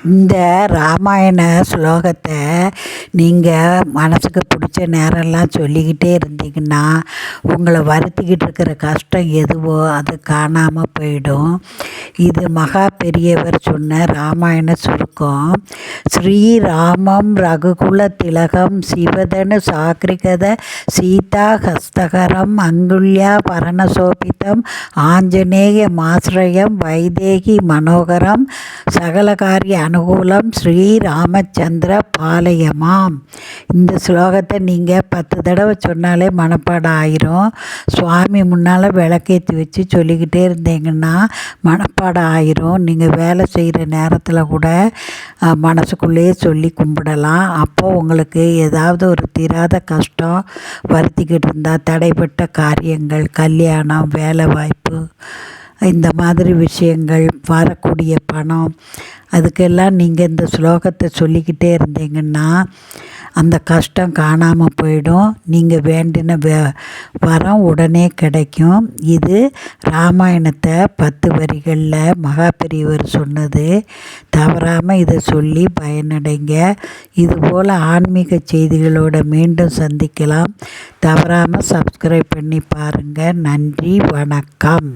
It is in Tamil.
இந்த ராமாயண ஸ்லோகத்தை நீங்கள் மனசுக்கு பிடிச்ச நேரம்லாம் சொல்லிக்கிட்டே இருந்தீங்கன்னா உங்களை வருத்திக்கிட்டு இருக்கிற கஷ்டம் எதுவோ அது காணாமல் போயிடும். இது மகா பெரியவர் சொன்ன ராமாயண சுருக்கம். ஸ்ரீராமம் ரகுகுல திலகம் சிவதனு சாக்ரிகத சீதா ஹஸ்தகரம் அங்குல்யா பரணசோபிதம் ஆஞ்சநேய மாஸ்ரயம் வைதேகி மனோகரம் சகலகாரிய அனுகூலம் ஸ்ரீராமச்சந்திர பாலயமாம். இந்த ஸ்லோகத்தை நீங்கள் 10 தடவை சொன்னாலே மனப்பாடம் ஆயிரும். சுவாமி முன்னால் விளக்கேற்றி வச்சு சொல்லிக்கிட்டே இருந்தீங்கன்னா மனப்பாடம் ஆயிரும். நீங்கள் வேலை செய்கிற நேரத்தில் கூட மனசுக்குள்ளேயே சொல்லி கும்பிடலாம். அப்போ உங்களுக்கு ஏதாவது ஒரு தீராத கஷ்டம் வருத்திக்கிட்டு இருந்தால், தடைப்பட்ட காரியங்கள், கல்யாணம், வேலை வாய்ப்பு, இந்த மாதிரி விஷயங்கள், வரக்கூடிய பணம், அதுக்கெல்லாம் நீங்கள் இந்த ஸ்லோகத்தை சொல்லிக்கிட்டே இருந்தீங்கன்னா அந்த கஷ்டம் காணாமல் போயிடும். நீங்கள் வேண்டின வரம் உடனே கிடைக்கும். இது ராமாயணத்தை 10 வரிகளில் மகா பெரியவர் சொன்னது. தவறாமல் இதை சொல்லி பயனடைங்க. இதுபோல் ஆன்மீக செய்திகளோடு மீண்டும் சந்திக்கலாம். தவறாமல் சப்ஸ்கிரைப் பண்ணி பாருங்கள். நன்றி, வணக்கம்.